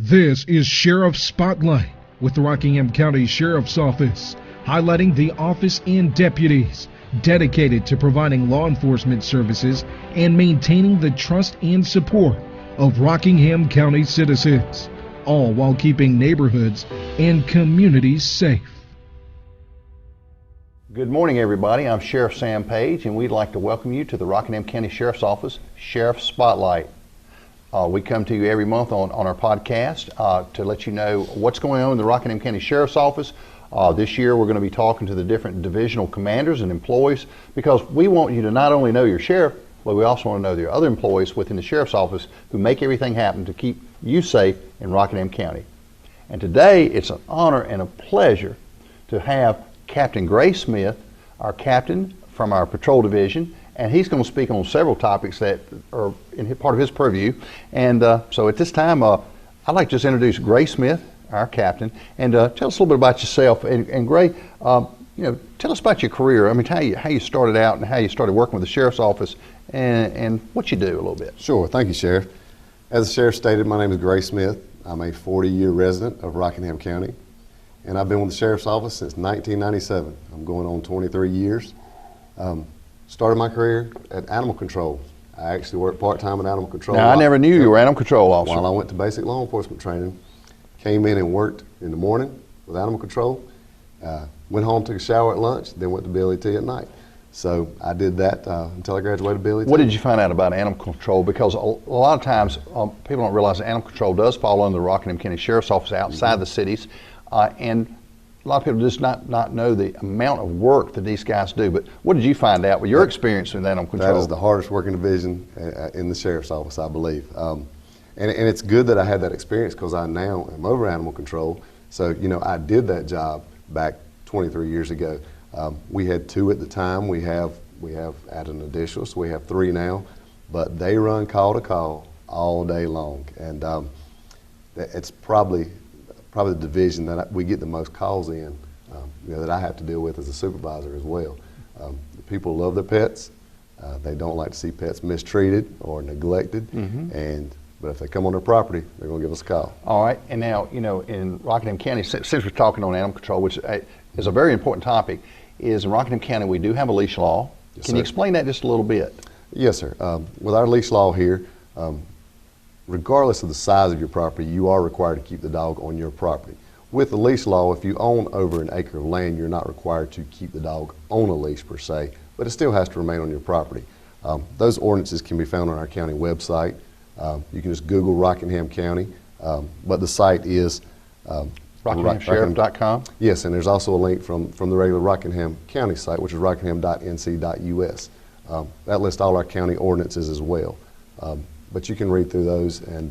This is Sheriff Spotlight with the Rockingham County Sheriff's Office, highlighting the office and deputies dedicated to providing law enforcement services and maintaining the trust and support of Rockingham County citizens, all while keeping neighborhoods and communities safe. Good morning, everybody. I'm Sheriff Sam Page, and we'd like to welcome you to the Rockingham County Sheriff's Office Sheriff Spotlight. We come to you every month on our podcast to let you know what's going on in the Rockingham County Sheriff's Office. This year we're going to be talking to the different divisional commanders and employees, because we want you to not only know your sheriff, but we also want to know the other employees within the Sheriff's Office who make everything happen to keep you safe in Rockingham County. And today it's an honor and a pleasure to have Captain Gray Smith, our captain from our patrol division, and he's going to speak on several topics that are in part of his purview. And so at this time, I'd like to just introduce Gray Smith, our captain, and tell us a little bit about yourself. And Gray, tell us about your career. I mean, how you started out and how you started working with the Sheriff's Office, and what you do a little bit. Sure, thank you, Sheriff. As the Sheriff stated, my name is Gray Smith. I'm a 40-year resident of Rockingham County, and I've been with the Sheriff's Office since 1997. I'm going on 23 years. Started my career at Animal Control. I actually worked part-time at Animal Control. Now, I never knew you were Animal Control Officer. While I went to basic law enforcement training, came in and worked in the morning with Animal Control, went home, took a shower at lunch, then went to BLET at night. So I did that until I graduated BLET. What did you find out about Animal Control? Because a lot of times people don't realize that Animal Control does fall under the Rockingham County Sheriff's Office outside the cities, and a lot of people just not know the amount of work that these guys do. But what did you find out with your experience with Animal Control? That is the hardest working division in the Sheriff's Office, I believe. And it's good that I had that experience, because I now am over Animal Control. So, I did that job back 23 years ago. We had 2 at the time. We have added an additional, so we have 3 now. But they run call to call all day long. And it's probably the division that we get the most calls in, that I have to deal with as a supervisor as well. People love their pets. They don't like to see pets mistreated or neglected. But if they come on their property, they're going to give us a call. All right. And now, in Rockingham County, since we're talking on animal control, which is a very important topic, is in Rockingham County we do have a leash law. Yes, Can you explain that just a little bit? Yes, sir. With our leash law here, regardless of the size of your property, you are required to keep the dog on your property. With the leash law, if you own over an acre of land, you're not required to keep the dog on a leash per se, but it still has to remain on your property. Those ordinances can be found on our county website. You can just Google Rockingham County, but the site is RockinghamSheriff.com? Yes, and there's also a link from the regular Rockingham County site, which is rockingham.nc.us. That lists all our county ordinances as well. But you can read through those, and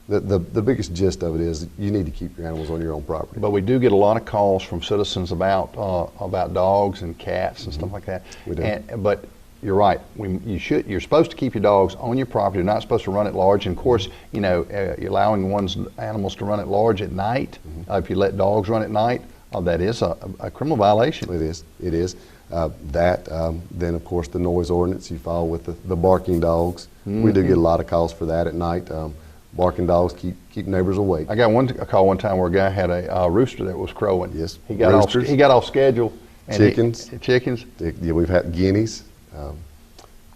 the biggest gist of it is you need to keep your animals on your own property. But we do get a lot of calls from citizens about dogs and cats and stuff like that. We do. But you're right. You're supposed to keep your dogs on your property. You're not supposed to run at large. And of course, you're allowing one's animals to run at large at night. If you let dogs run at night, that is a criminal violation. It is. Then of course the noise ordinance you follow with the barking dogs. We do get a lot of calls for that at night. Barking dogs keep neighbors awake. I got a call one time where a guy had a rooster that was crowing. Yes, he got off schedule. And chickens. Chickens. Yeah, we've had guineas.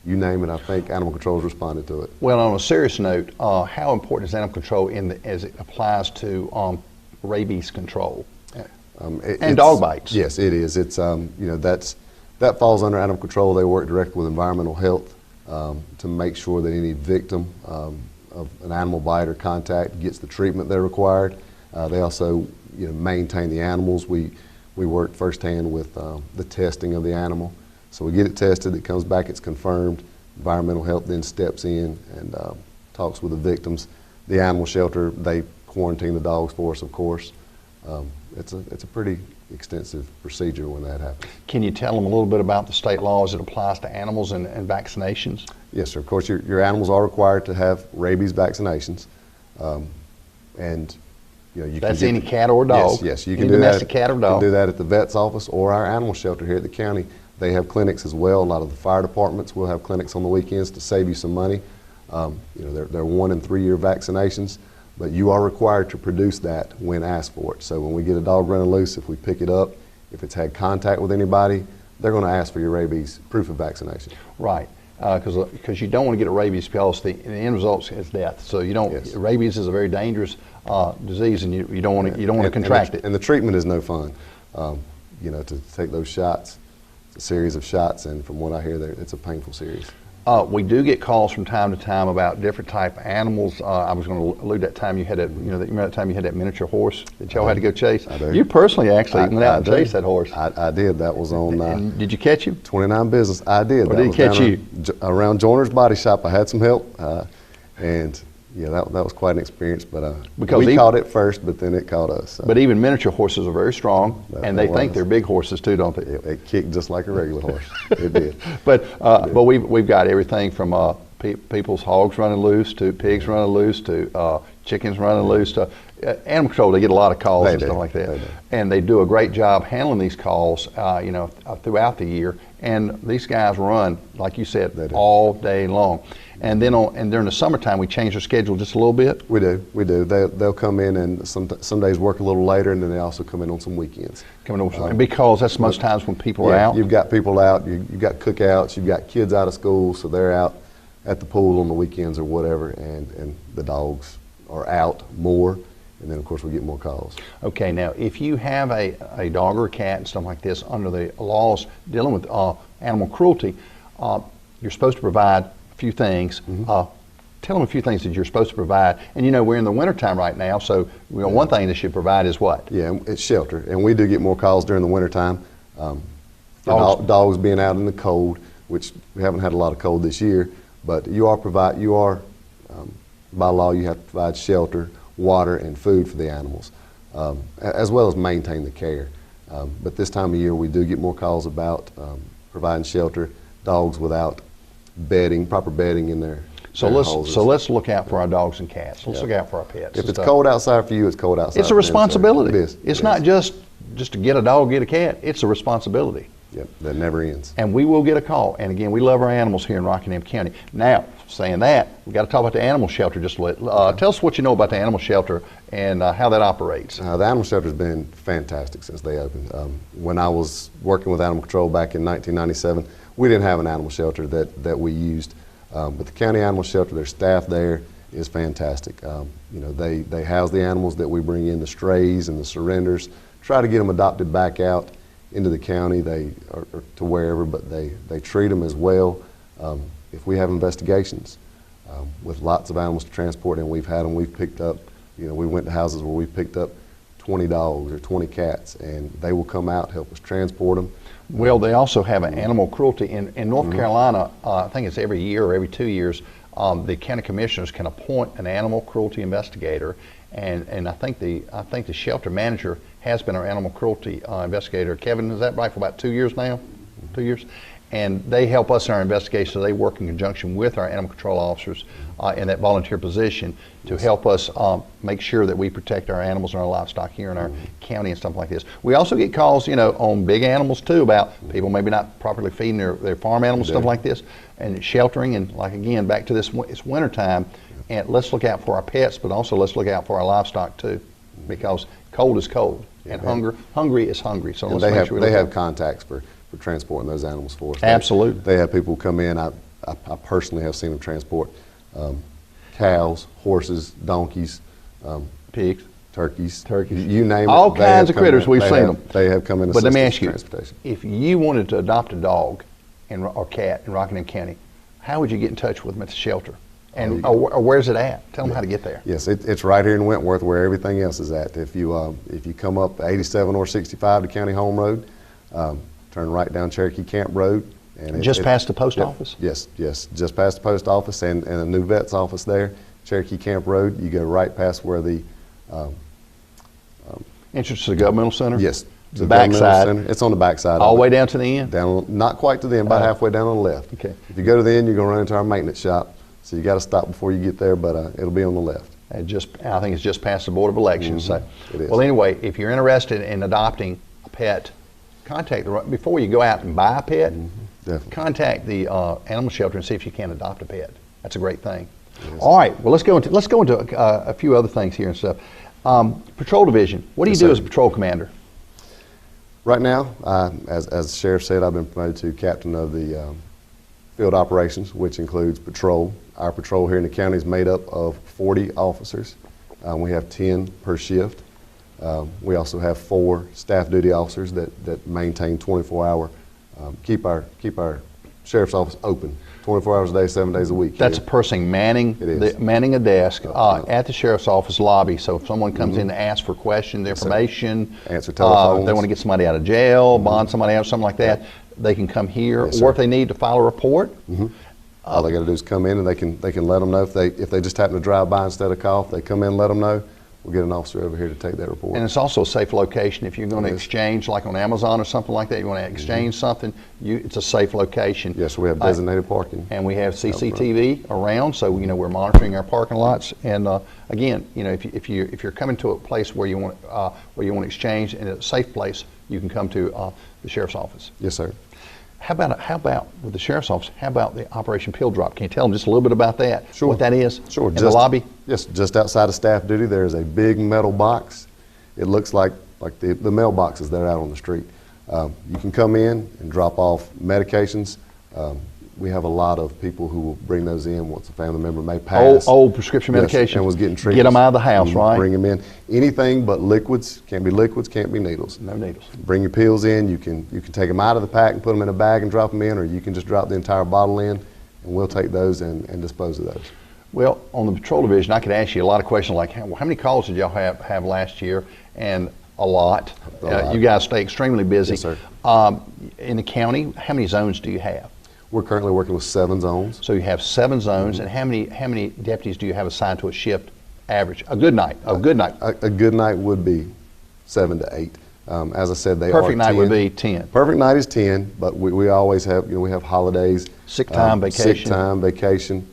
You name it, I think Animal Control has responded to it. Well, on a serious note, how important is animal control as it applies to rabies control and dog bites? Yes, it is. It's that falls under animal control. They work directly with environmental health to make sure that any victim of an animal bite or contact gets the treatment they're required. They also maintain the animals. We work firsthand with the testing of the animal. So we get it tested, it comes back, it's confirmed. Environmental health then steps in and talks with the victims. The animal shelter, they quarantine the dogs for us, of course. It's a pretty extensive procedure when that happens. Can you tell them a little bit about the state law as it applies to animals and vaccinations? Yes, sir. Of course, your animals are required to have rabies vaccinations, and that's any cat or dog. Yes, you can do domestic that. Cat or dog. You can do that at the vet's office or our animal shelter here at the county. They have clinics as well. A lot of the fire departments will have clinics on the weekends to save you some money. They're 1- and 3-year vaccinations. but you are required to produce that when asked for it. So when we get a dog running loose, if we pick it up, if it's had contact with anybody, they're going to ask for your rabies proof of vaccination. Right. Because you don't want to get a rabies because the end result is death. So you don't. Yes. Rabies is a very dangerous disease, and you don't want to contract it. And the treatment is no fun. You know, to take those shots, it's a series of shots, and from what I hear, it's a painful series. We do get calls from time to time about different type of animals. I was going to allude that time you had that time you had that miniature horse that y'all had to go chase. I do. You personally actually went out and chased that horse. I did. That was on. And did you catch him? 29 Business. I did. Or did he catch you? Around Joiner's Body Shop. I had some help, and yeah, that was quite an experience. But because we caught it first, but then it caught us. So. But even miniature horses are very strong, and they think they're big horses too, don't they? It kicked just like a regular horse. It did. But we've got everything from people's hogs running loose to pigs running loose to chickens running loose to animal control. They get a lot of calls and stuff like that, and they do a great job handling these calls, throughout the year. And these guys run, like you said, all day long. And then during the summertime, we change their schedule just a little bit. We do. They'll come in and some days work a little later, and then they also come in on some weekends. Because that's most times when people are out. You've got people out. You've got cookouts. You've got kids out of school, so they're out at the pool on the weekends or whatever, and the dogs are out more. And then, of course, we get more calls. Okay, now, if you have a dog or a cat and stuff like this under the laws dealing with animal cruelty, you're supposed to provide a few things. Mm-hmm. Tell them a few things that you're supposed to provide. And, we're in the wintertime right now, so one thing they should provide is what? Yeah, it's shelter. And we do get more calls during the wintertime. Dogs being out in the cold, which we haven't had a lot of cold this year, but by law, you have to provide shelter, water, and food for the animals, as well as maintain the care. But this time of year, we do get more calls about providing shelter, dogs without proper bedding in their houses. So let's look out for our dogs and cats. Let's look out for our pets. If it's cold outside for you, it's cold outside. It's a responsibility. It is. It's not just to get a dog, get a cat. It's a responsibility. Yep, that never ends. And we will get a call. And again, we love our animals here in Rockingham County. Now, saying that, we've got to talk about the animal shelter just a little. Tell us what you know about the animal shelter and how that operates. The animal shelter has been fantastic since they opened. When I was working with Animal Control back in 1997, we didn't have an animal shelter that we used. But the county animal shelter, their staff there is fantastic. They house the animals that we bring in, the strays and the surrenders, try to get them adopted back out into the county, or to wherever, but they treat them as well. If we have investigations with lots of animals to transport, and we've picked up, we went to houses where we picked up 20 dogs or 20 cats, and they will come out, help us transport them. Well, they also have an animal cruelty in North Carolina. I think it's every year or every 2 years. The county commissioners can appoint an animal cruelty investigator, and I think the shelter manager has been our animal cruelty investigator. Kevin, is that right, for about 2 years now? 2 years? And they help us in our investigation, so they work in conjunction with our animal control officers in that volunteer position to help us make sure that we protect our animals and our livestock here in our county and stuff like this. We also get calls, on big animals too, about people maybe not properly feeding their farm animals, stuff like this, and sheltering, and again, back to it's winter time, and let's look out for our pets, but also let's look out for our livestock too, because cold is cold, and hungry is hungry. So let's make sure they have contacts for transporting those animals for us. Absolutely. They have people come in. I personally have seen them transport cows, horses, donkeys, pigs, turkeys, you name it. All kinds of critters, we've seen them. They have come in. But let me ask you, if you wanted to adopt a dog or cat in Rockingham County, how would you get in touch with them at the shelter? And or where's it at? Tell them how to get there. Yes, it's right here in Wentworth, where everything else is at. If you come up 87 or 65 to County Home Road, turn right down Cherokee Camp Road. And just past the post office? Yes, just past the post office and the new vet's office there, Cherokee Camp Road. You go right past where the entrance to the governmental center? Yes. The backside. It's on the backside. All the way down to the end? Not quite to the end, about halfway down on the left. Okay. If you go to the end, you're going to run into our maintenance shop. So you got to stop before you get there, but it'll be on the left. I think it's just past the Board of Elections. So, it is. Well, anyway, if you're interested in adopting a pet, before you go out and buy a pet, contact the animal shelter and see if you can adopt a pet. That's a great thing. All right. Well, let's go into a few other things here and stuff. Patrol division. What do you Yes, do sir. as a patrol commander? Right now, as the sheriff said, I've been promoted to captain of the field operations, which includes patrol. Our patrol here in the county is made up of 40 officers. We have 10 per shift. We also have 4 staff duty officers that maintain 24-hour, keep our sheriff's office open 24 hours a day, 7 days a week. That's a here. person manning It is. manning a desk at the sheriff's office lobby. So if someone comes in to ask for questions, sir. information, Answer telephones. they want to get somebody out of jail, bond somebody out, something like that, they can come here. Yes, or sir. if they need to file a report, All they got to do is come in, and they can let them know if they just happen to drive by instead of call. If they come in, and let them know. We'll get an officer over here to take that report. and it's also a safe location. If you're going to It is. exchange, like on Amazon or something like that, you want to exchange something, it's a safe location. Yes, we have designated parking. And we have CCTV around, so we're monitoring our parking lots. And again, if you're coming to a place where you want to exchange in a safe place, you can come to the sheriff's office. Yes, sir. How about with the sheriff's office? How about the Operation Pill Drop? Can you tell them just a little bit about that? Sure. What that is? Sure. In the lobby. Yes, just outside of staff duty, there is a big metal box. It looks like the mailboxes that are out on the street. You can come in and drop off medications. We have a lot of people who will bring those in once a family member may pass. Old prescription Yes, medication. and was getting treatment. Get them out of the house, right? Bring them in. Anything but liquids. Can't be liquids. Can't be needles. No needles. Bring your pills in. You can take them out of the pack and put them in a bag and drop them in, or you can just drop the entire bottle in, and we'll take those and dispose of those. Well, on the patrol division, I could ask you a lot of questions like, how many calls did y'all have last year? And a lot. A lot. You guys stay extremely busy. Yes, sir. In the county, how many zones do you have? We're currently working with 7 zones. So you have 7 zones, and how many deputies do you have assigned to a shift average? A good night. A good night. A good night would be 7 to 8. As I said, they Perfect are night 10. would be 10. Perfect night is 10, but we always have, we have holidays. Sick time, vacation. Sick time, vacation.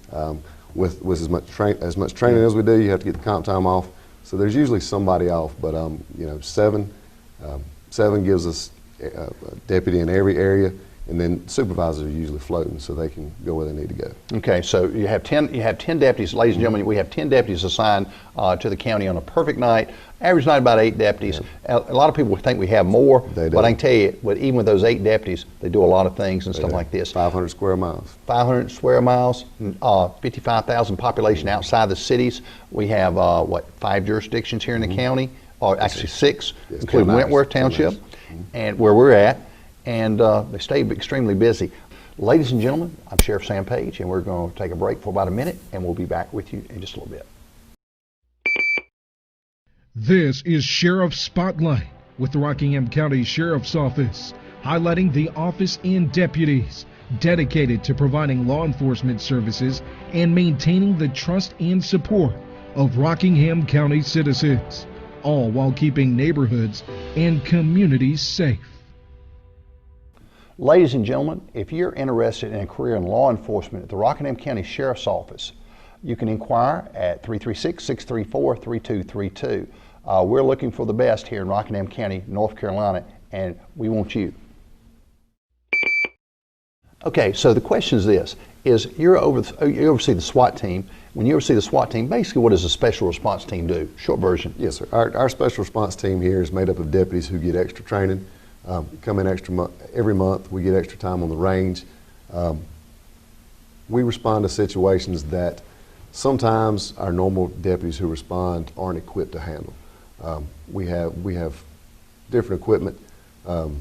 With as much training as we do, you have to get the comp time off. So there's usually somebody off, but 7 gives us a deputy in every area. And then supervisors are usually floating, so they can go where they need to go. Okay, so you have 10. You have 10 deputies, ladies and gentlemen. We have 10 deputies assigned to the county on a perfect night. Average night about 8 deputies. A lot of people think we have more, They do. but I can tell you, even with those 8 deputies, they do a lot of things and stuff like this. 500 square miles. 500 square miles, 55,000 population outside the cities. We have 5 jurisdictions here in the county, or actually 6, Yes, including 10 Wentworth miles. 10 Township, miles. and where we're at. And they stay extremely busy. Ladies and gentlemen, I'm Sheriff Sam Page, and we're going to take a break for about a minute, and we'll be back with you in just a little bit. This is Sheriff Spotlight with the Rockingham County Sheriff's Office, highlighting the office and deputies dedicated to providing law enforcement services and maintaining the trust and support of Rockingham County citizens, all while keeping neighborhoods and communities safe. Ladies and gentlemen, if you're interested in a career in law enforcement at the Rockingham County Sheriff's Office, you can inquire at 336-634-3232. We're looking for the best here in Rockingham County, North Carolina, and we want you. Okay, so the question is this, you oversee the SWAT team. When you oversee the SWAT team, basically what does a special response team do? Short version. Yes, sir. Our special response team here is made up of deputies who get extra training, come in every month. We get extra time on the range. We respond to situations that sometimes our normal deputies who respond aren't equipped to handle. We have different equipment to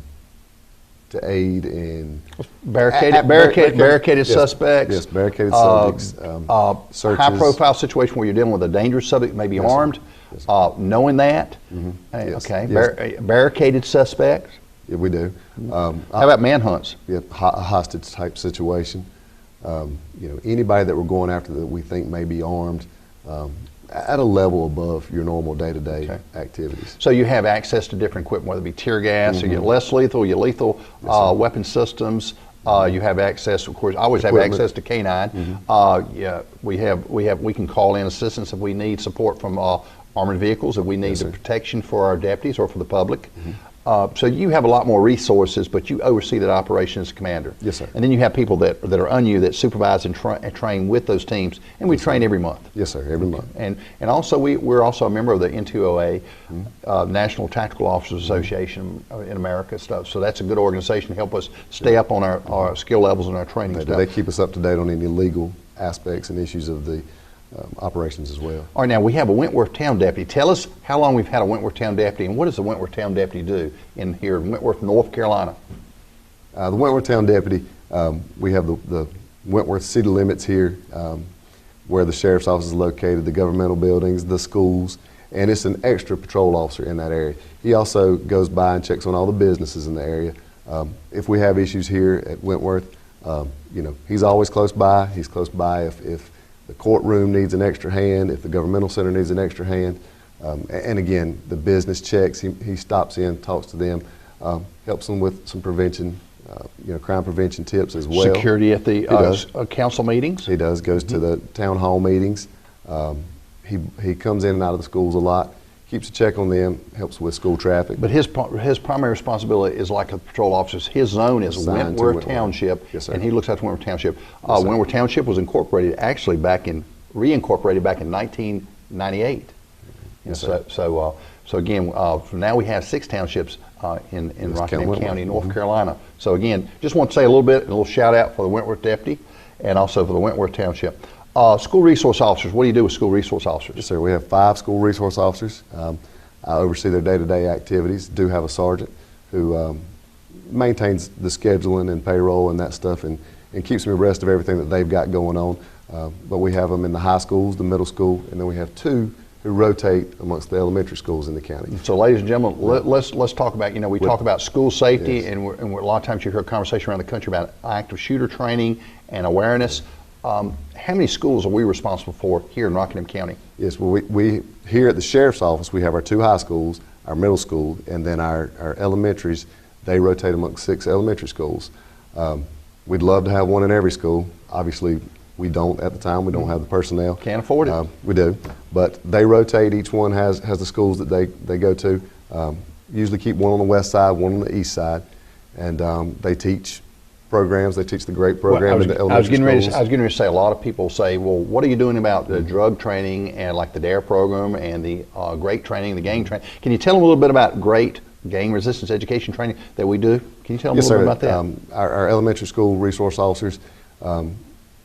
aid in barricaded yes, suspects. Yes, barricaded subjects. Searches. High-profile situation where you're dealing with a dangerous subject, maybe Yes, sir. armed. Yes, Knowing that, Yes, okay, yes. Barricaded suspects. Yeah, we do. How about manhunts? A hostage type situation. Anybody that we're going after that we think may be armed at a level above your normal day-to-day activities. So you have access to different equipment, whether it be tear gas, or your less lethal, your lethal weapon systems. You have access, of course. I always have access to K9. We can call in assistance if we need support from armored vehicles, if we need the protection for our deputies or for the public. So you have a lot more resources, but you oversee that operation as commander. Yes, sir. And then you have people that are under you that supervise and train with those teams, and we train every month. Yes, sir, every month. And also we're also a member of the N2OA, National Tactical Officers Association in America stuff. So that's a good organization to help us stay up on our skill levels and our training stuff. They keep us up to date on any legal aspects and issues of the operations as well. All right, now we have a Wentworth Town Deputy. Tell us how long we've had a Wentworth Town Deputy, and what does the Wentworth Town Deputy do in here in Wentworth, North Carolina? The Wentworth Town Deputy, we have the Wentworth city limits here, where the sheriff's office is located, the governmental buildings, the schools, and it's an extra patrol officer in that area. He also goes by and checks on all the businesses in the area. If we have issues here at Wentworth, he's always close by. He's close by if the courtroom needs an extra hand, if the governmental center needs an extra hand. And again, the business checks, he stops in, talks to them, helps them with some prevention, crime prevention tips as well. Security at the council meetings? He does, goes to the town hall meetings. He comes in and out of the schools a lot, keeps a check on them, helps with school traffic. But his primary responsibility is like a patrol officer's. His zone is Wentworth Township, yes, sir. and he looks after Wentworth Township. Yes, Wentworth Township was incorporated actually reincorporated back in 1998. Yes, sir. So again, now we have 6 townships in Rockingham County, North Carolina. So again, just want to say a little shout out for the Wentworth Deputy and also for the Wentworth Township. School resource officers, what do you do with school resource officers? Yes, sir. We have 5 school resource officers. I oversee their day-to-day activities. Do have a sergeant who maintains the scheduling and payroll and that stuff and keeps me abreast of everything that they've got going on. But we have them in the high schools, the middle school, and then we have 2 who rotate amongst the elementary schools in the county. So, ladies and gentlemen, let's talk about, we talk about school safety, yes. and a lot of times you hear a conversation around the country about active shooter training and awareness. How many schools are we responsible for here in Rockingham County? Yes, well, we here at the sheriff's office, we have our 2 high schools, our middle school, and then our elementaries. They rotate amongst 6 elementary schools. We'd love to have one in every school. Obviously, we don't at the time. We don't have the personnel. Can't afford it. We do, but they rotate. Each one has the schools that they go to. Usually keep one on the west side, one on the east side, and they teach programs. They teach the great program in the elementary schools. I was getting ready to say, a lot of people say, well, what are you doing about the drug training and like the DARE program and the GREAT training, the gang training? Can you tell them a little bit about GREAT, gang resistance education training, that we do? Can you tell them a little bit about that? Our elementary school resource officers,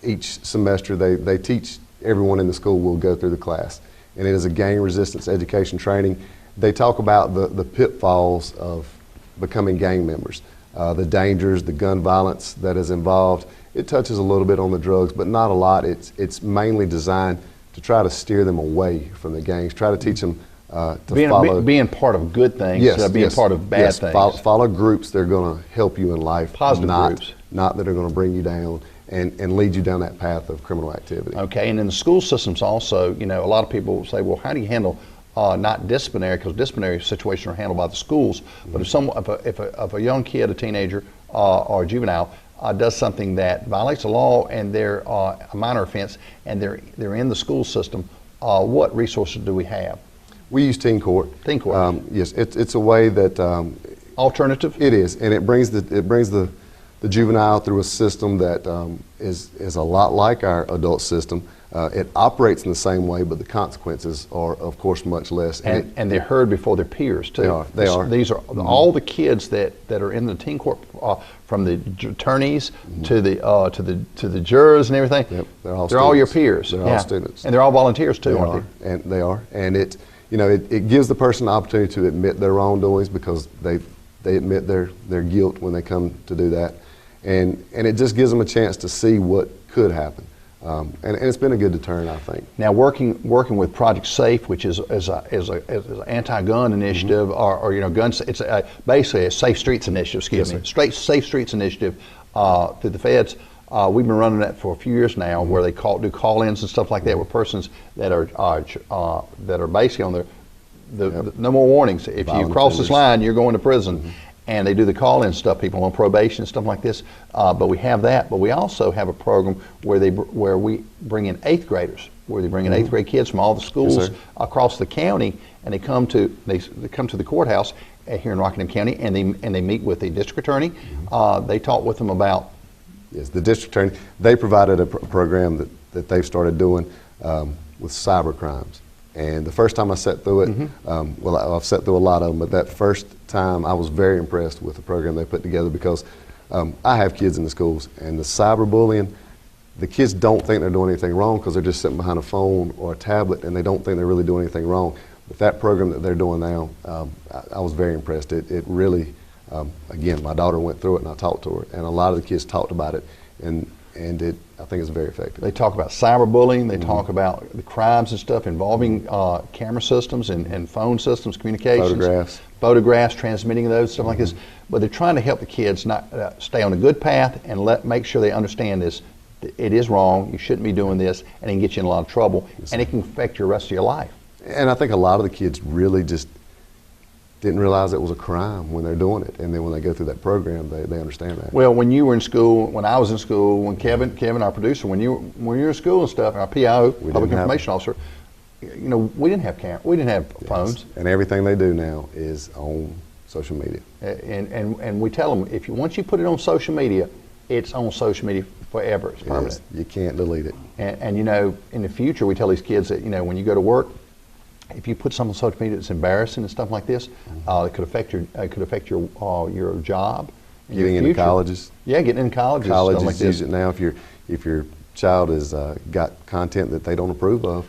each semester they teach everyone in the school will go through the class. And it is a gang resistance education training. They talk about the pitfalls of becoming gang members. The dangers, the gun violence that is involved. It touches a little bit on the drugs, but not a lot. It's mainly designed to try to steer them away from the gangs, try to teach them to follow. Being part of good things, being part of bad things. Follow groups that are going to help you in life. Positive groups. Not that are going to bring you down and lead you down that path of criminal activity. Okay, and in the school systems also, a lot of people say, well, how do you handle not disciplinary, because disciplinary situations are handled by the schools, but if a young kid, a teenager or a juvenile does something that violates the law and they're a minor offense and they're in the school system, what resources do we have? We use teen court. Teen court. Yes, it's a way that alternative. It is, and it brings the juvenile through a system that is a lot like our adult system. It operates in the same way, but the consequences are, of course, much less. And they're heard before their peers too. They are. These are all the kids that are in the teen court, from the attorneys to the jurors and everything. Yep, they're all your peers. They're all students, and they're all volunteers too. They are, and it gives the person the opportunity to admit their wrongdoings because they admit their guilt when they come to do that, and it just gives them a chance to see what could happen. And it's been a good deterrent, I think. Now, working with Project Safe, which is an anti-gun initiative, or guns, it's basically a Safe Streets initiative. Safe Streets initiative through the feds. We've been running that for a few years now, where they do call-ins and stuff like that with persons that are basically on the no more warnings. If you cross this line, you're going to prison. And they do the call-in stuff, people on probation and stuff like this. But we have that. But we also have a program where we bring in 8th graders, where they bring in 8th grade kids from all the schools across the county, and they come to the courthouse, here in Rockingham County, and they meet with the district attorney. They talk with them about. Yes, the district attorney, they provided a program that they've started doing with cyber crimes. And the first time I sat through it, well, I've sat through a lot of them, but that first time I was very impressed with the program they put together, because I have kids in the schools, and the cyberbullying, the kids don't think they're doing anything wrong because they're just sitting behind a phone or a tablet, and they don't think they're really doing anything wrong. But that program that they're doing now, I was very impressed. It really, again, my daughter went through it and I talked to her, and a lot of the kids talked about it, and I think it's very effective. They talk about cyberbullying. They talk about the crimes and stuff involving camera systems and phone systems, communications, photographs, transmitting those, stuff like this. But they're trying to help the kids not stay on a good path and make sure they understand this. It is wrong. You shouldn't be doing this, and it can get you in a lot of trouble, and it can affect your rest of your life. And I think a lot of the kids really just didn't realize it was a crime when they're doing it, and then when they go through that program, they understand that. Well, when you were in school, when I was in school, when Kevin, our producer, when you were in school and stuff, our PIO, Public Information Officer, you know, we didn't have we didn't have phones. And everything they do now is on social media. And we tell them, once you put it on social media, it's on social media forever. It's permanent. Yes, you can't delete it. And you know, in the future, we tell these kids that, you know, when you go to work, if you put something on social media that's embarrassing and stuff like this, it could affect your job. Getting into colleges. Yeah, getting into colleges. Colleges like use it now. If your child has got content that they don't approve of,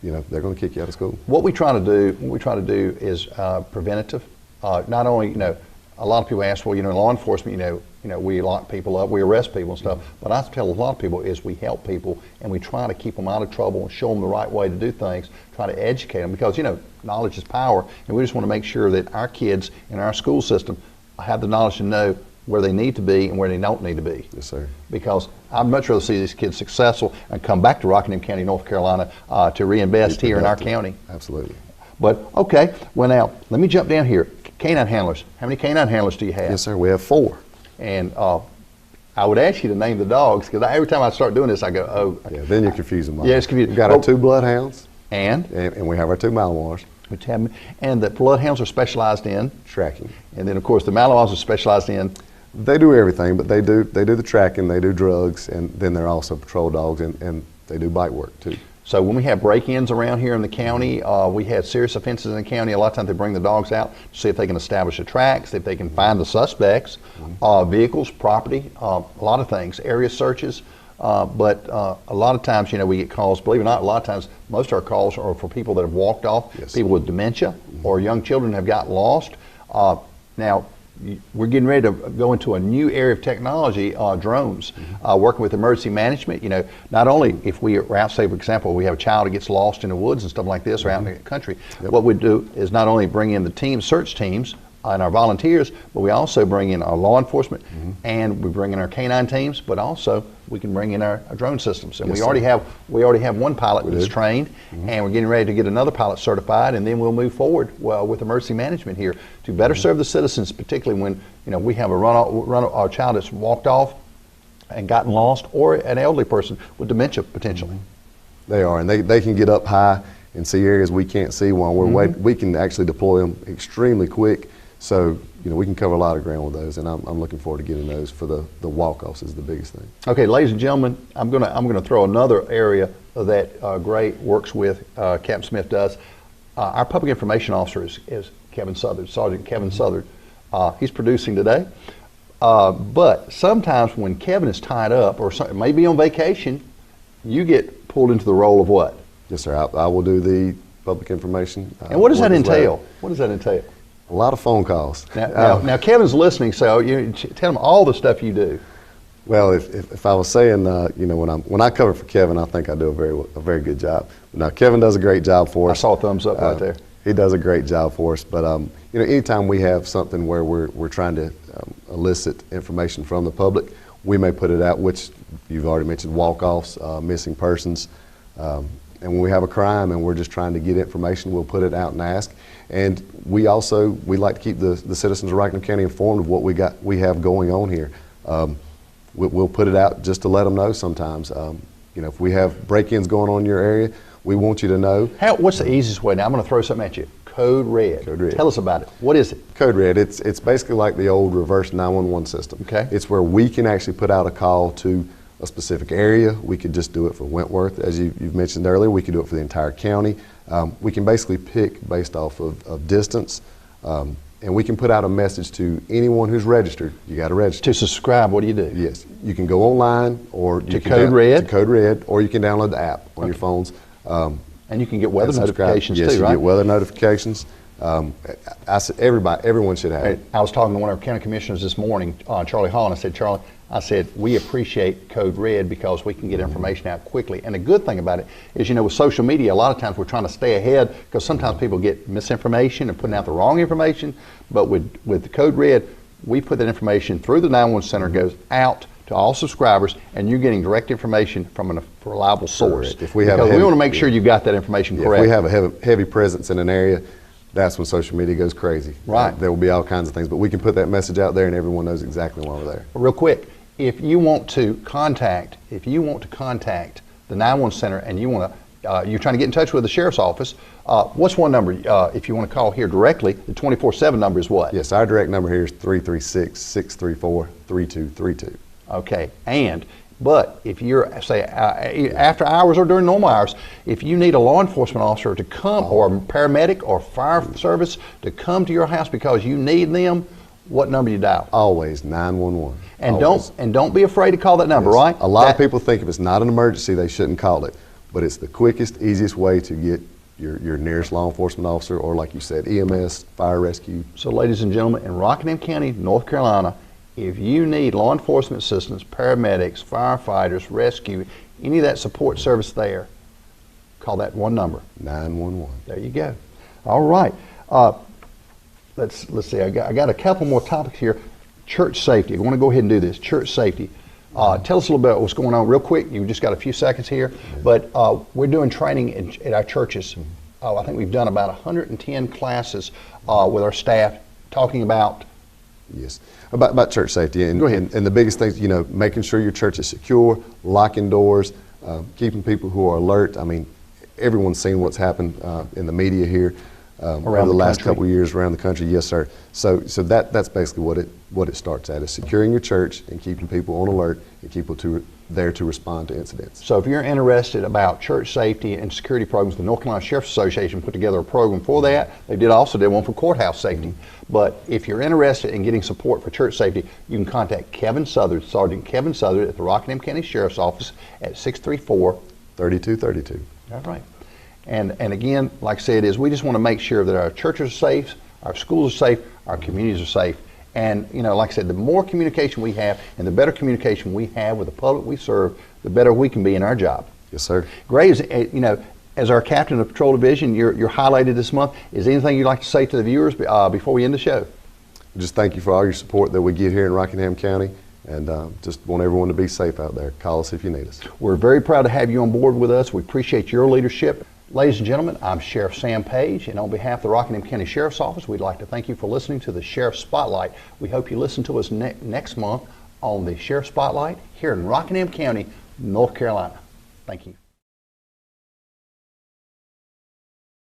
you know, they're going to kick you out of school. What we try to do is preventative. Not only, you know, a lot of people ask, well, you know, in law enforcement, you know, we lock people up, we arrest people and stuff. But I tell a lot of people is we help people, and we try to keep them out of trouble and show them the right way to do things, try to educate them, because, you know, knowledge is power, and we just want to make sure that our kids in our school system have the knowledge to know where they need to be and where they don't need to be. Yes, sir. Because I'd much rather see these kids successful and come back to Rockingham County, North Carolina, to reinvest here in our county. Absolutely. But okay, well now, let me jump down here. Canine handlers. How many canine handlers do you have? Yes, sir. We have 4. And I would ask you to name the dogs, because every time I start doing this, I go, oh. Yeah, then you're confusing them. Yeah, it's confusing. We've got our 2 bloodhounds. And we have our 2 Malinois. And the bloodhounds are specialized in? Tracking. And then, of course, the Malinois are specialized in? They do everything, but they do the tracking, they do drugs, and then they're also patrol dogs, and they do bite work, too. So when we have break-ins around here in the county, we had serious offenses in the county. A lot of times they bring the dogs out to see if they can establish a track, see if they can find the suspects, vehicles, property, a lot of things, area searches. But a lot of times, you know, we get calls, believe it or not, a lot of times, most of our calls are for people that have walked off, people with dementia, or young children have got lost. Now, we're getting ready to go into a new area of technology, drones, working with emergency management. You know, not only if we are out, say for example, we have a child that gets lost in the woods and stuff like this or out in the country, what we do is not only bring in the team, search teams, and our volunteers, but we also bring in our law enforcement, and we bring in our canine teams, but also we can bring in our drone systems. And we already have one pilot that's trained, and we're getting ready to get another pilot certified, and then we'll move forward with emergency management here to better serve the citizens, particularly when, you know, we have a child that's walked off and gotten lost, or an elderly person with dementia potentially. They are, and they can get up high and see areas we can't see while we're waiting. We can actually deploy them extremely quick. So, you know, we can cover a lot of ground with those, and I'm looking forward to getting those for the walk-offs is the biggest thing. Okay, ladies and gentlemen, I'm gonna throw another area that Gray works with, Captain Smith does. Our public information officer is Kevin Southard, Sergeant Kevin Southard. He's producing today, but sometimes when Kevin is tied up or maybe on vacation, you get pulled into the role of what? Yes, sir. I will do the public information. And what does that entail? What does that entail? A lot of phone calls. Now Kevin's listening, so you tell him all the stuff you do. Well, if I was saying, you know, when I cover for Kevin, I think I do a very good job. Now Kevin does a great job for us. I saw a thumbs up right there. He does a great job for us. But you know, anytime we have something where we're trying to elicit information from the public, we may put it out. Which you've already mentioned, walk-offs, missing persons. And when we have a crime and we're just trying to get information, we'll put it out and ask. And we like to keep the citizens of Rockingham County informed of what we have going on here. We'll put it out just to let them know sometimes. You know, if we have break-ins going on in your area, we want you to know. What's the easiest way? Now I'm going to throw something at you. Code Red. Code Red. Tell us about it. What is it? Code Red, it's basically like the old reverse 911 system. Okay. It's where we can actually put out a call to a specific area. We could just do it for Wentworth, as you've mentioned earlier. We could do it for the entire county. We can basically pick based off of distance, and we can put out a message to anyone who's registered. You got to register. To subscribe, what do you do? Yes, you can go online or you To can Code Red? To Code Red, or you can download the app on your phones. And you can get weather and subscribe. notifications yes, too, right? Yes, you get weather notifications. Everyone should have it. I was talking to one of our county commissioners this morning, Charlie Hall, and I said, Charlie, we appreciate Code Red because we can get information out quickly. And the good thing about it is, with social media, a lot of times we're trying to stay ahead because sometimes people get misinformation and putting out the wrong information. But with the Code Red, we put that information through the 911 center, goes out to all subscribers, and you're getting direct information from a reliable source. Correct. If we have we want to make sure you got that information correct. If we have a heavy presence in an area, that's when social media goes crazy. Right. There will be all kinds of things, but we can put that message out there and everyone knows exactly why we're there. Real quick, if you want to contact the 911 center and you're trying to get in touch with the sheriff's office, what's one number if you want to call here directly? The 24/7 number is what? Yes, our direct number here is 336-634-3232. Okay, but if you're, say, after hours or during normal hours, if you need a law enforcement officer to come, or a paramedic or fire service to come to your house because you need them, what number do you dial? Always 911. And Always. don't be afraid to call that number, Yes. right? A lot of people think if it's not an emergency, they shouldn't call it, but it's the quickest, easiest way to get your nearest law enforcement officer, or like you said, EMS, fire rescue. So, ladies and gentlemen, in Rockingham County, North Carolina, if you need law enforcement assistance, paramedics, firefighters, rescue, any of that support service there, call that one number. 911. There you go. All right. Let's see. I got a couple more topics here. Church safety. I want to go ahead and do this. Church safety. Tell us a little bit about what's going on real quick. You've just got a few seconds here. But we're doing training at our churches. I think we've done about 110 classes with our staff talking about. Yes, about church safety. And, Go ahead. And the biggest things, making sure your church is secure, locking doors, keeping people who are alert. I mean, everyone's seen what's happened in the media here over the last couple of years around the country. Yes, sir. So that's basically what it starts at, is securing your church and keeping people on alert and people there to respond to incidents. So if you're interested about church safety and security programs, the North Carolina Sheriff's Association put together a program for that. They also did one for courthouse safety. But if you're interested in getting support for church safety, you can contact Kevin Southard, Sergeant Kevin Southard at the Rockingham County Sheriff's Office at 634-3232. All right. And again, like I said, we just want to make sure that our churches are safe, our schools are safe, our communities are safe. And, like I said, the more communication we have and the better communication we have with the public we serve, the better we can be in our job. Yes, sir. Gray, as our captain of Patrol Division, you're highlighted this month. Is there anything you'd like to say to the viewers before we end the show? Just thank you for all your support that we get here in Rockingham County, and just want everyone to be safe out there. Call us if you need us. We're very proud to have you on board with us. We appreciate your leadership. Ladies and gentlemen, I'm Sheriff Sam Page, and on behalf of the Rockingham County Sheriff's Office, we'd like to thank you for listening to the Sheriff Spotlight. We hope you listen to us next month on the Sheriff Spotlight here in Rockingham County, North Carolina. Thank you.